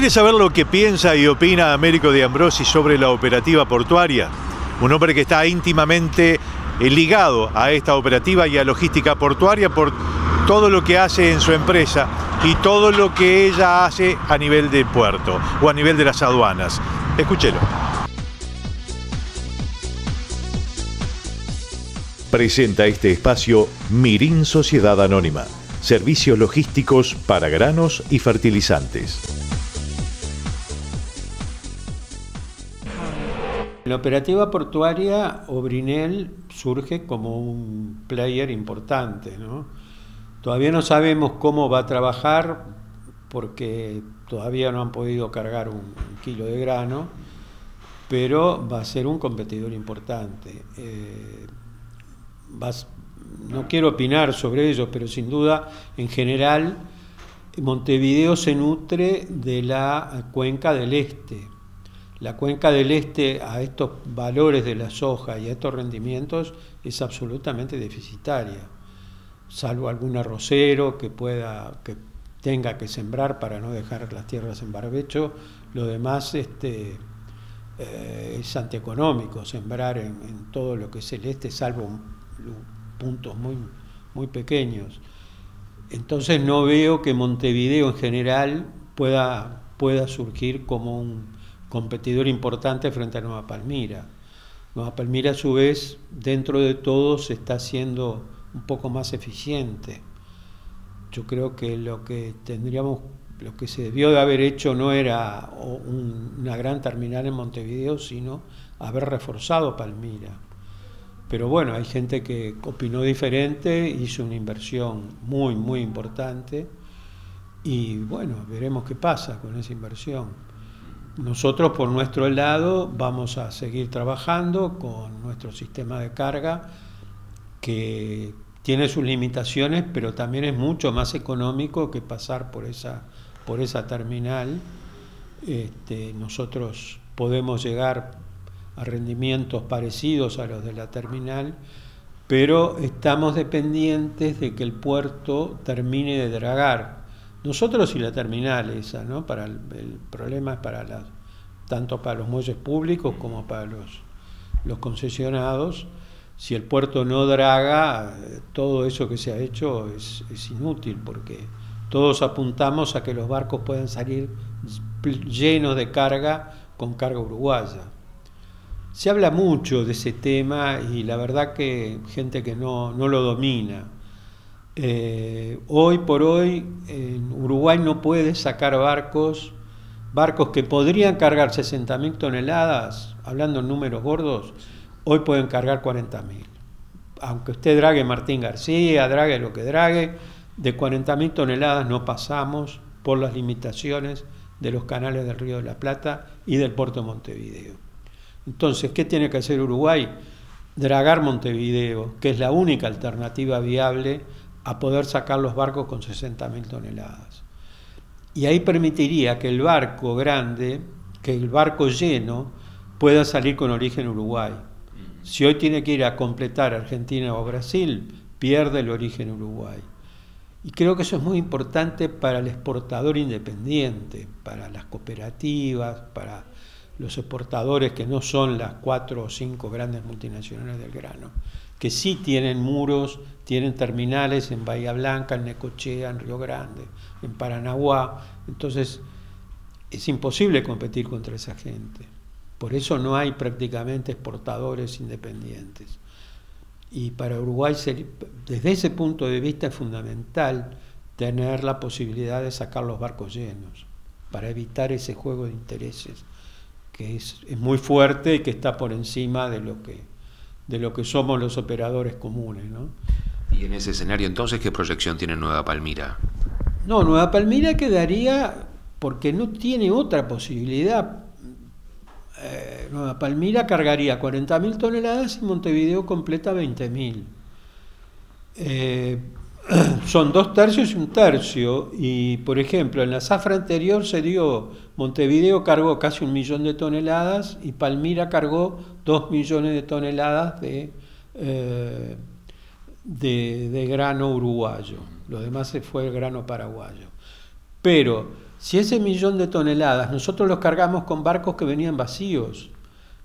¿Quiere saber lo que piensa y opina Américo de Ambrosi sobre la operativa portuaria? Un hombre que está íntimamente ligado a esta operativa y a logística portuaria por todo lo que hace en su empresa y todo lo que ella hace a nivel de puerto o a nivel de las aduanas. Escúchelo. Presenta este espacio Mirin Sociedad Anónima. Servicios logísticos para granos y fertilizantes. En la operativa portuaria, Obrinel surge como un player importante, ¿no? Todavía no sabemos cómo va a trabajar porque todavía no han podido cargar un kilo de grano, pero va a ser un competidor importante. No quiero opinar sobre ello, pero sin duda, en general, Montevideo se nutre de la cuenca del este. La cuenca del este, a estos valores de la soja y a estos rendimientos, es absolutamente deficitaria, salvo algún arrocero que tenga que sembrar para no dejar las tierras en barbecho. Lo demás es antieconómico sembrar en todo lo que es el este, salvo puntos muy pequeños. Entonces no veo que Montevideo en general pueda surgir como un competidor importante frente a Nueva Palmira. Nueva Palmira, a su vez, dentro de todo se está haciendo un poco más eficiente. Yo creo que lo que se debió de haber hecho no era una gran terminal en Montevideo, sino haber reforzado Palmira. Pero bueno, hay gente que opinó diferente, hizo una inversión muy importante y bueno, veremos qué pasa con esa inversión. Nosotros, por nuestro lado, vamos a seguir trabajando con nuestro sistema de carga, que tiene sus limitaciones, pero también es mucho más económico que pasar por esa terminal. Nosotros podemos llegar a rendimientos parecidos a los de la terminal, pero estamos dependientes de que el puerto termine de dragar. Nosotros y la terminal esa, ¿no? El problema es tanto para los muelles públicos como para los concesionados. Si el puerto no draga, todo eso que se ha hecho es inútil, porque todos apuntamos a que los barcos puedan salir llenos de carga con carga uruguaya. Se habla mucho de ese tema y la verdad que gente que no lo domina. Hoy por hoy en Uruguay no puede sacar barcos que podrían cargar 60.000 toneladas, hablando en números gordos, hoy pueden cargar 40.000. Aunque usted drague Martín García, drague lo que drague, de 40.000 toneladas no pasamos por las limitaciones de los canales del Río de la Plata y del puerto de Montevideo. Entonces, ¿qué tiene que hacer Uruguay? Dragar Montevideo, que es la única alternativa viable a poder sacar los barcos con 60.000 toneladas. Y ahí permitiría que el barco grande, que el barco lleno, pueda salir con origen Uruguay. Si hoy tiene que ir a completar Argentina o Brasil, pierde el origen Uruguay. Y creo que eso es muy importante para el exportador independiente, para las cooperativas, para los exportadores que no son las 4 o 5 grandes multinacionales del grano, que sí tienen muros, tienen terminales en Bahía Blanca, en Necochea, en Río Grande, en Paranaguá. Entonces es imposible competir contra esa gente. Por eso no hay prácticamente exportadores independientes. Y para Uruguay, desde ese punto de vista, es fundamental tener la posibilidad de sacar los barcos llenos, para evitar ese juego de intereses, que es muy fuerte y que está por encima de lo que somos los operadores comunes, ¿no? Y en ese escenario, entonces, ¿qué proyección tiene Nueva Palmira? No, Nueva Palmira quedaría, porque no tiene otra posibilidad. Nueva Palmira cargaría 40.000 toneladas y Montevideo completa 20.000. Son 2 tercios y 1 tercio, y por ejemplo en la zafra anterior Montevideo cargó casi 1 millón de toneladas y Palmira cargó 2 millones de toneladas de grano uruguayo. Lo demás se fue el grano paraguayo. Pero Si ese 1.000.000 de toneladas nosotros los cargamos con barcos que venían vacíos,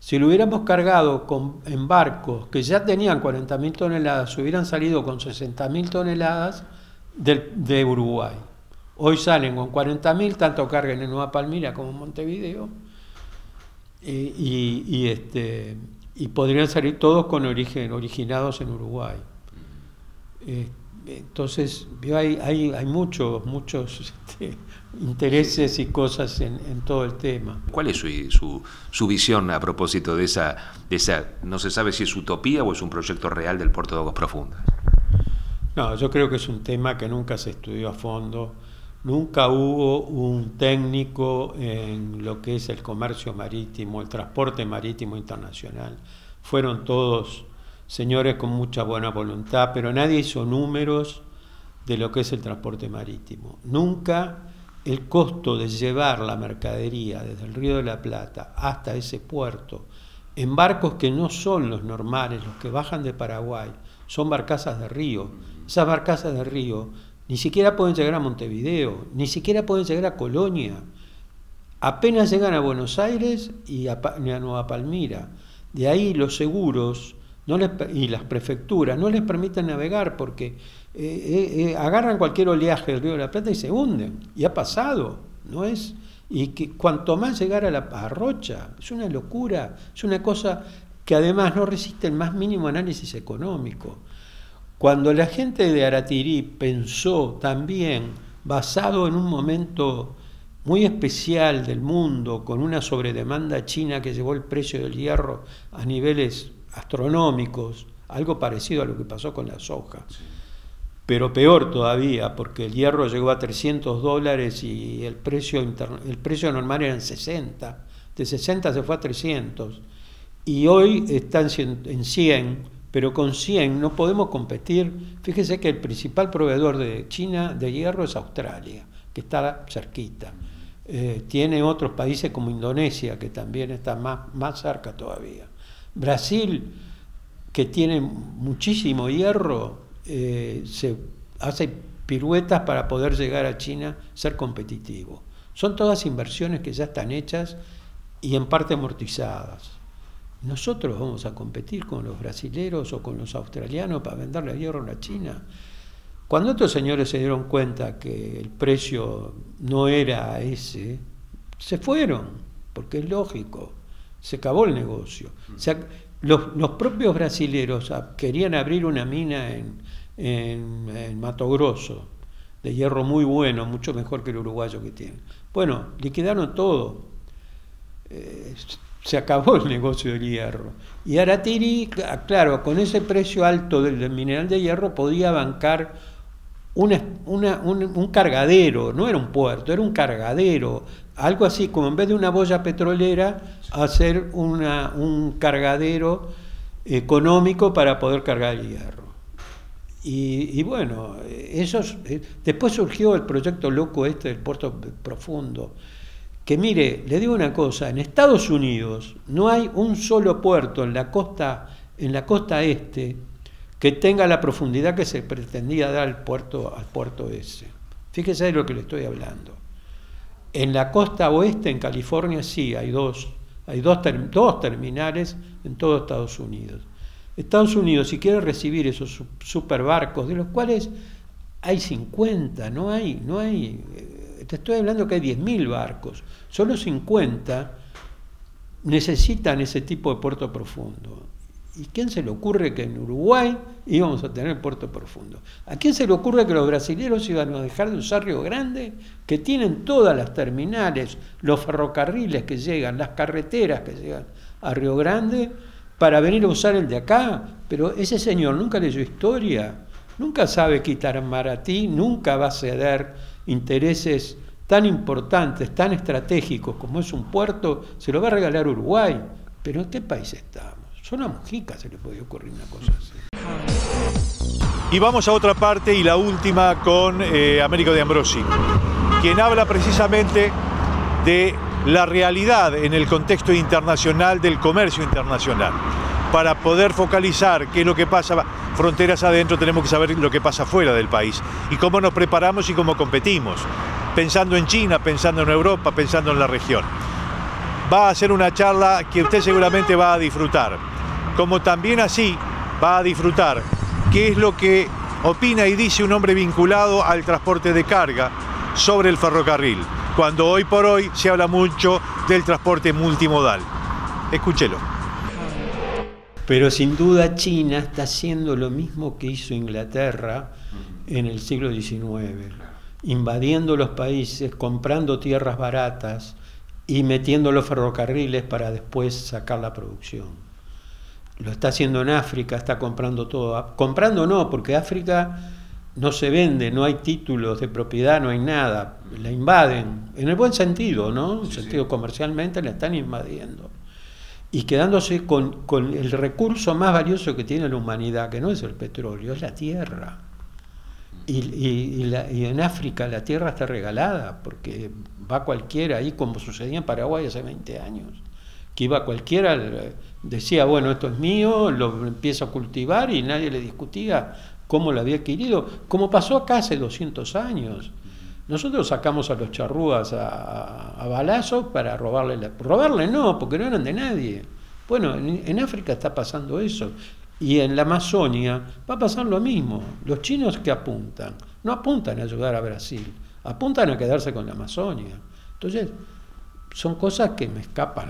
si lo hubiéramos cargado en barcos que ya tenían 40.000 toneladas, hubieran salido con 60.000 toneladas de Uruguay. Hoy salen con 40.000, tanto cargan en Nueva Palmira como en Montevideo, y podrían salir todos con originados en Uruguay. Entonces, hay muchos intereses y cosas en todo el tema. ¿Cuál es su visión a propósito de esa, no se sabe si es utopía o es un proyecto real del puerto de Aguas Profundas? No, yo creo que es un tema que nunca se estudió a fondo. Nunca hubo un técnico en lo que es el comercio marítimo, el transporte marítimo internacional. Fueron todos señores con mucha buena voluntad, pero nadie hizo números de lo que es el transporte marítimo. Nunca el costo de llevar la mercadería desde el Río de la Plata hasta ese puerto, en barcos que no son los normales, los que bajan de Paraguay, son barcazas de río. Esas barcazas de río ni siquiera pueden llegar a Montevideo, ni siquiera pueden llegar a Colonia. Apenas llegan a Buenos Aires y a Nueva Palmira. De ahí los seguros y las prefecturas no les permiten navegar porque agarran cualquier oleaje del Río de la Plata y se hunden. Y ha pasado, ¿no es? Y que cuanto más llegar a Rocha, es una locura, es una cosa que además no resiste el más mínimo análisis económico. Cuando la gente de Aratirí pensó también, basado en un momento muy especial del mundo, con una sobredemanda china que llevó el precio del hierro a niveles astronómicos, algo parecido a lo que pasó con la soja, pero peor todavía, porque el hierro llegó a $300 y el precio normal era en 60, de 60 se fue a 300, y hoy están en 100, pero con 100 no podemos competir. Fíjese que el principal proveedor de China de hierro es Australia, que está cerquita. Tiene otros países como Indonesia, que también está más cerca todavía. Brasil, que tiene muchísimo hierro, se hace piruetas para poder llegar a China, ser competitivo. Son todas inversiones que ya están hechas y en parte amortizadas. ¿Nosotros vamos a competir con los brasileros o con los australianos para venderle hierro a la China? Cuando estos señores se dieron cuenta que el precio no era ese, se fueron, porque es lógico, se acabó el negocio. O sea, los propios brasileros querían abrir una mina en Mato Grosso, de hierro muy bueno, mucho mejor que el uruguayo que tienen. Bueno, liquidaron todo. Se acabó el negocio del hierro. Y Aratirí, claro, con ese precio alto del mineral de hierro podía bancar un cargadero, no era un puerto, era un cargadero, algo así como en vez de una boya petrolera, hacer un cargadero económico para poder cargar el hierro. Y bueno, después surgió el proyecto loco del puerto profundo, que mire, le digo una cosa, en Estados Unidos no hay un solo puerto en la costa este que tenga la profundidad que se pretendía dar al puerto ese. Fíjese de lo que le estoy hablando. En la costa oeste, en California, sí, hay dos terminales en todo Estados Unidos. Estados Unidos, si quiere recibir esos superbarcos, de los cuales hay 50, no hay, te estoy hablando que hay 10.000 barcos, solo 50 necesitan ese tipo de puerto profundo. ¿Y quién se le ocurre que en Uruguay íbamos a tener puerto profundo? ¿A quién se le ocurre que los brasileños iban a dejar de usar Río Grande, que tienen todas las terminales, los ferrocarriles que llegan, las carreteras que llegan a Río Grande, para venir a usar el de acá? Pero ese señor nunca leyó historia, nunca sabe que Itamaraty nunca va a ceder intereses tan importantes, tan estratégicos como es un puerto, se lo va a regalar Uruguay. ¿Pero en qué país estamos? Solo a Mujica se le podía ocurrir una cosa así. Y vamos a otra parte, y la última, con Américo de Ambrosi, quien habla precisamente de la realidad en el contexto internacional del comercio internacional. Para poder focalizar qué es lo que pasa fronteras adentro, tenemos que saber lo que pasa fuera del país y cómo nos preparamos y cómo competimos. pensando en China, pensando en Europa, pensando en la región. Va a ser una charla que usted seguramente va a disfrutar, como también así va a disfrutar qué es lo que opina y dice un hombre vinculado al transporte de carga sobre el ferrocarril, cuando hoy por hoy se habla mucho del transporte multimodal. Escúchelo. Pero sin duda China está haciendo lo mismo que hizo Inglaterra en el siglo XIX, invadiendo los países, comprando tierras baratas y metiendo los ferrocarriles para después sacar la producción. Lo está haciendo en África, está comprando todo. Comprando no, porque África no se vende, no hay títulos de propiedad, no hay nada. La invaden, en el buen sentido, ¿no? En el sentido comercialmente la están invadiendo. Y quedándose con el recurso más valioso que tiene la humanidad, que no es el petróleo, es la tierra. Y en África la tierra está regalada, porque va cualquiera, ahí como sucedía en Paraguay hace 20 años, que iba cualquiera, decía, bueno, esto es mío, lo empiezo a cultivar y nadie le discutía cómo lo había adquirido, como pasó acá hace 200 años. Nosotros sacamos a los charrúas a balazos para robarle, robarle no, porque no eran de nadie. Bueno, en África está pasando eso. Y en la Amazonia va a pasar lo mismo. Los chinos que apuntan, no apuntan a ayudar a Brasil, apuntan a quedarse con la Amazonia. Entonces, son cosas que me escapan.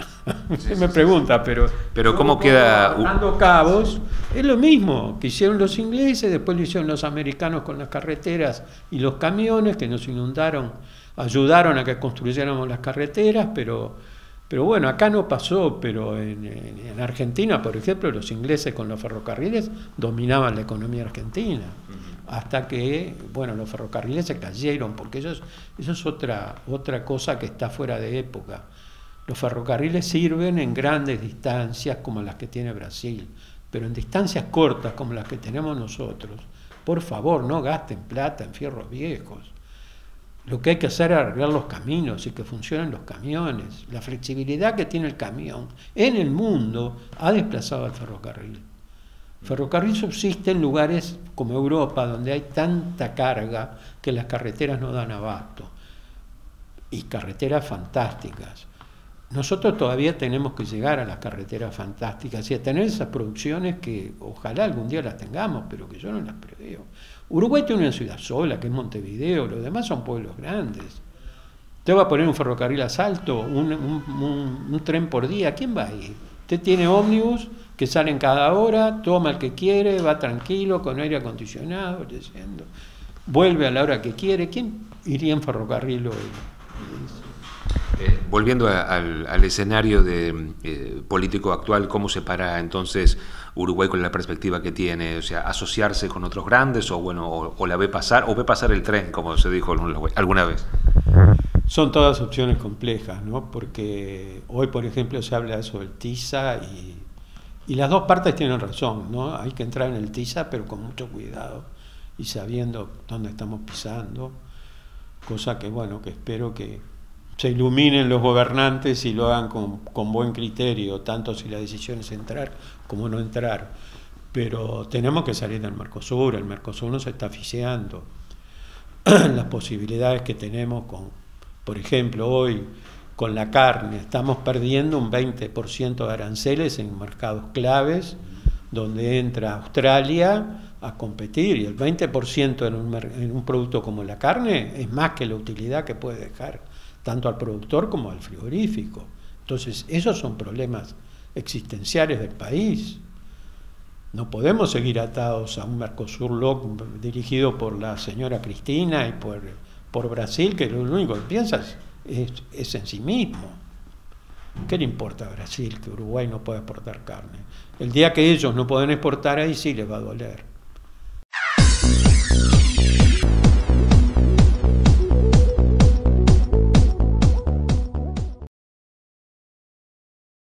Sí, me pregunta, pero ¿cómo queda? Dando cabos, es lo mismo que hicieron los ingleses, después lo hicieron los americanos con las carreteras y los camiones que nos inundaron, ayudaron a que construyéramos las carreteras, pero bueno, acá no pasó, pero en Argentina, por ejemplo, los ingleses con los ferrocarriles dominaban la economía argentina, hasta que, bueno, los ferrocarriles se cayeron, porque eso es otra cosa que está fuera de época. Los ferrocarriles sirven en grandes distancias como las que tiene Brasil, pero en distancias cortas como las que tenemos nosotros, por favor, no gasten plata en fierros viejos. Lo que hay que hacer es arreglar los caminos y que funcionen los camiones. La flexibilidad que tiene el camión en el mundo ha desplazado al ferrocarril. El ferrocarril subsiste en lugares como Europa, donde hay tanta carga que las carreteras no dan abasto. Y carreteras fantásticas. Nosotros todavía tenemos que llegar a las carreteras fantásticas y a tener esas producciones que ojalá algún día las tengamos, pero que yo no las preveo. Uruguay tiene una ciudad sola, que es Montevideo, los demás son pueblos grandes. Usted va a poner un ferrocarril a Salto, un tren por día, ¿quién va a ir? Usted tiene ómnibus que salen cada hora, toma el que quiere, va tranquilo, con aire acondicionado, leyendo, vuelve a la hora que quiere. ¿Quién iría en ferrocarril hoy? Volviendo al escenario político actual, ¿cómo se para entonces Uruguay con la perspectiva que tiene? O sea, asociarse con otros grandes o la ve pasar, o ve pasar el tren, como se dijo alguna vez. Son todas opciones complejas, ¿no? Porque hoy, por ejemplo, se habla sobre el TISA y las dos partes tienen razón, ¿no? Hay que entrar en el TISA, pero con mucho cuidado y sabiendo dónde estamos pisando, cosa que, bueno, que espero que se iluminen los gobernantes y lo hagan con buen criterio, tanto si la decisión es entrar como no entrar. Pero tenemos que salir del Mercosur, el Mercosur nos está asfixiando. Las posibilidades que tenemos por ejemplo, hoy con la carne, estamos perdiendo un 20% de aranceles en mercados claves, donde entra Australia a competir, y el 20% en un producto como la carne es más que la utilidad que puede dejar tanto al productor como al frigorífico. Entonces, esos son problemas existenciales del país. No podemos seguir atados a un Mercosur dirigido por la señora Cristina y por Brasil, que lo único que piensa es en sí mismo. ¿Qué le importa a Brasil que Uruguay no pueda exportar carne? El día que ellos no pueden exportar, ahí sí les va a doler.